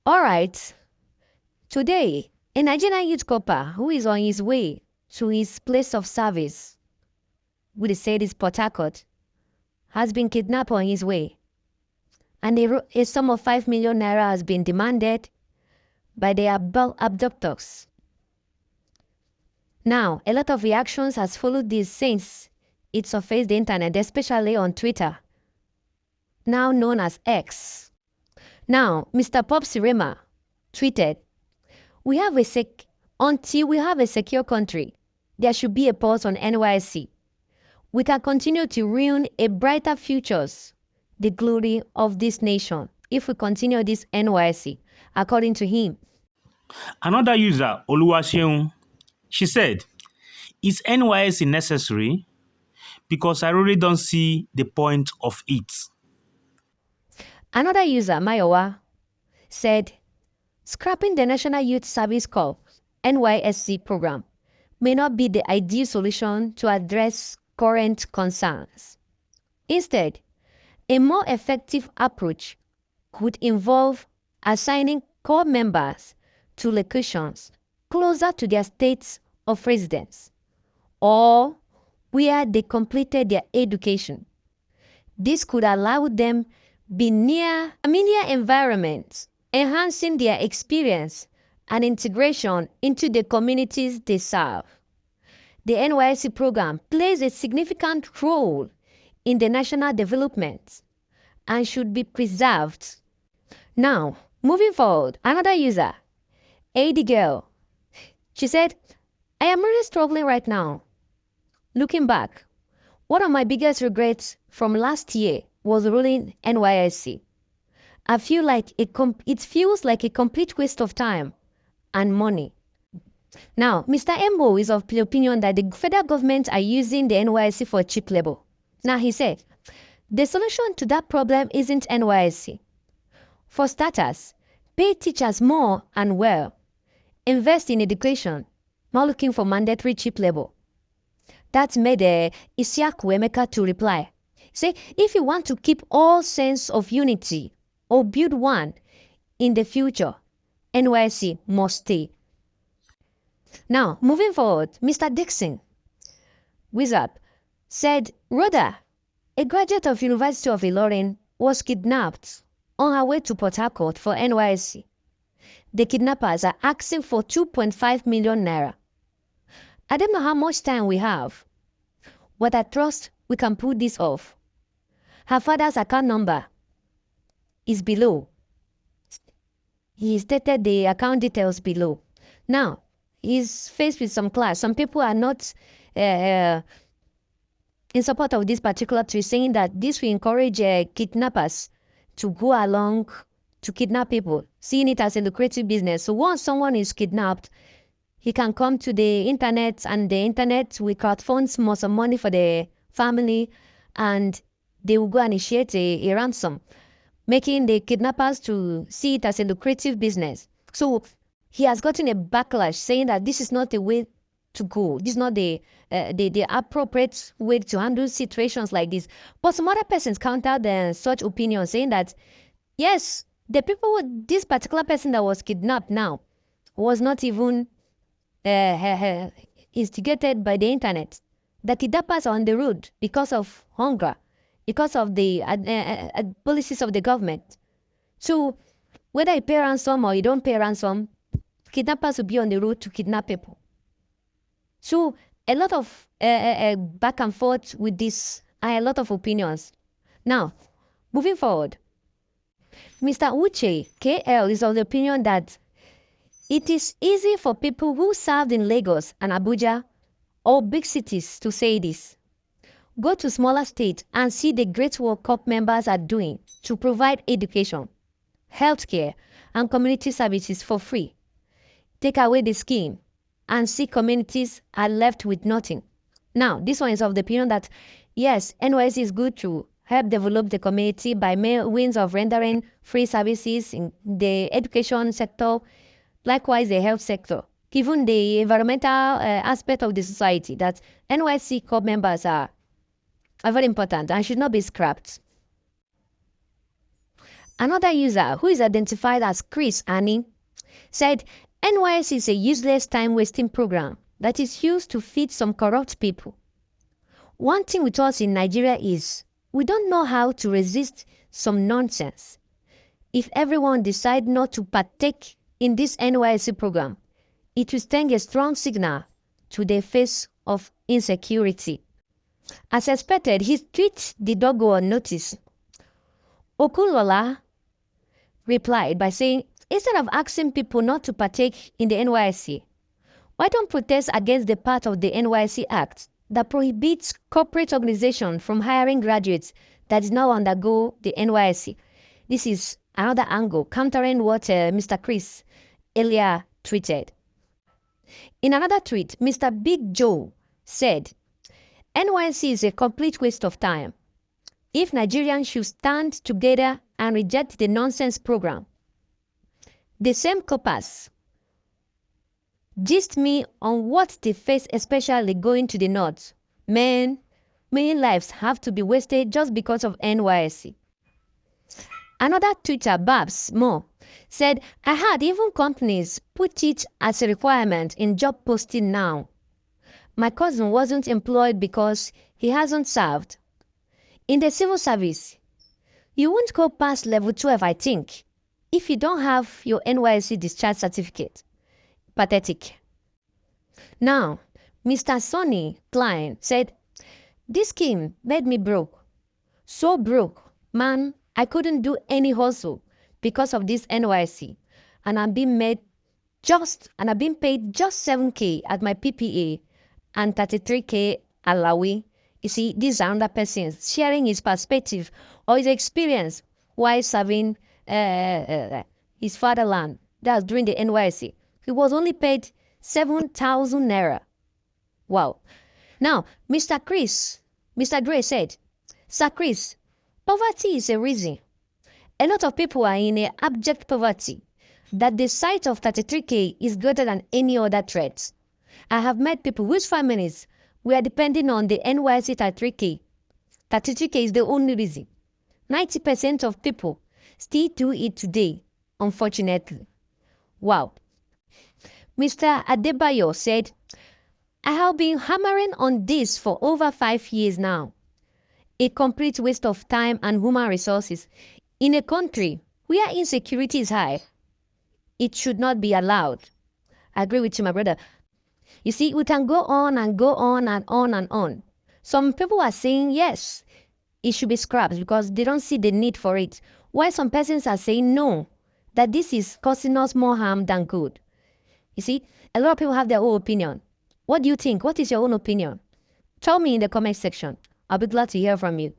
All right. Today, a Nigerian youth copper who is on his way to his place of service, we said is Port Harcourt, has been kidnapped on his way. And a sum of 5 million naira has been demanded by the abductors. Now, a lot of reactions has followed this since it surfaced the internet, especially on Twitter, now known as X. Now, Mr. Pop Sirema tweeted, until we have a secure country, there should be a pause on NYSC. We can continue to ruin a brighter futures, the glory of this nation, if we continue this NYSC, according to him. Another user, Oluwaseun, she said, is NYSC necessary? Because I really don't see the point of it. Another user, Mayowa, said, scrapping the National Youth Service Corps NYSC program may not be the ideal solution to address current concerns. Instead, a more effective approach could involve assigning corps members to locations closer to their states of residence or where they completed their education. This could allow them be near familiar environments, enhancing their experience and integration into the communities they serve. The NYSC program plays a significant role in the national development and should be preserved. Now, moving forward, another user, AD Girl, she said, I am really struggling right now. Looking back, one of my biggest regrets from last year was ruling NYSC. I feel like it feels like a complete waste of time and money. Now, Mr. Embo is of the opinion that the federal government are using the NYSC for cheap labor. Now, he said, the solution to that problem isn't NYSC. For starters, pay teachers more and well. Invest in education, not looking for mandatory cheap labor. That made Isiaku Emeka to reply. Say, if you want to keep all sense of unity or build one in the future, NYSC must stay. Now, moving forward, Mr. Dixon, Wizard, said Rhoda, a graduate of University of Ilorin, was kidnapped on her way to Port Harcourt for NYSC. The kidnappers are asking for 2.5 million naira. I don't know how much time we have, but I trust we can pull this off. Her father's account number is below. He stated the account details below. Now, he's faced with some clash. Some people are not in support of this particular tweet, saying that this will encourage kidnappers to go along to kidnap people, seeing it as a lucrative business. So once someone is kidnapped, he can come to the internet, and the internet will crowdfund some money for the family, and they will go and initiate a ransom, making the kidnappers to see it as a lucrative business. So he has gotten a backlash saying that this is not the way to go. This is not the appropriate way to handle situations like this. But some other persons countered such opinions, saying that, yes, the people with this particular person that was kidnapped now was not even instigated by the internet. The kidnappers are on the road because of hunger, because of the policies of the government. So whether you pay ransom or you don't pay ransom, kidnappers will be on the road to kidnap people. So a lot of back and forth with this, and a lot of opinions. Now, moving forward, Mr. Uche KL is of the opinion that it is easy for people who served in Lagos and Abuja or big cities to say this. Go to smaller states and see the great work corps members are doing to provide education, healthcare, and community services for free. Take away the scheme and see communities are left with nothing. Now, this one is of the opinion that, yes, NYSC is good to help develop the community by means of rendering free services in the education sector, likewise the health sector, given the environmental aspect of the society, that NYSC corps members are very important and should not be scrapped. Another user, who is identified as Chris Annie, said NYSC is a useless time-wasting program that is used to feed some corrupt people. One thing with us in Nigeria is we don't know how to resist some nonsense. If everyone decides not to partake in this NYSC program, it will send a strong signal to the face of insecurity. As expected, his tweet did not go unnoticed. Okunlola replied by saying, instead of asking people not to partake in the NYSC, why don't protest against the part of the NYSC Act that prohibits corporate organizations from hiring graduates that did not undergo the NYSC? This is another angle, countering what Mr. Chris earlier tweeted. In another tweet, Mr. Big Joe said, NYSC is a complete waste of time. If Nigerians should stand together and reject the nonsense program. The same coppers gist me on what they face, especially going to the north. Many lives have to be wasted just because of NYSC. Another tweeter, Babs Mo, said, I heard even companies put it as a requirement in job posting now. My cousin wasn't employed because he hasn't served. In the civil service, you won't go past level 12, I think, if you don't have your NYSC discharge certificate. Pathetic. Now, Mr. Sonny Klein said, this scheme made me broke. So broke, man, I couldn't do any hustle because of this NYSC. And I've been paid just 7K at my PPA and 33K alawi. You see, these are other persons sharing his perspective or his experience while serving his fatherland. That's during the NYSC. He was only paid 7,000 Naira. Wow. Now, Mr. Dre said, Sir Chris, poverty is a reason. A lot of people are in a abject poverty that the sight of 33K is greater than any other threat. I have met people whose families were depending on the NYSC 33K. 33K is the only reason. 90% of people still do it today, unfortunately. Wow. Mr. Adebayo said, I have been hammering on this for over 5 years now. A complete waste of time and human resources in a country where insecurity is high. It should not be allowed. I agree with you, my brother. You see, we can go on and go on and on and on. Some people are saying, yes, it should be scrapped because they don't see the need for it. While some persons are saying, no, that this is causing us more harm than good. You see, a lot of people have their own opinion. What do you think? What is your own opinion? Tell me in the comment section. I'll be glad to hear from you.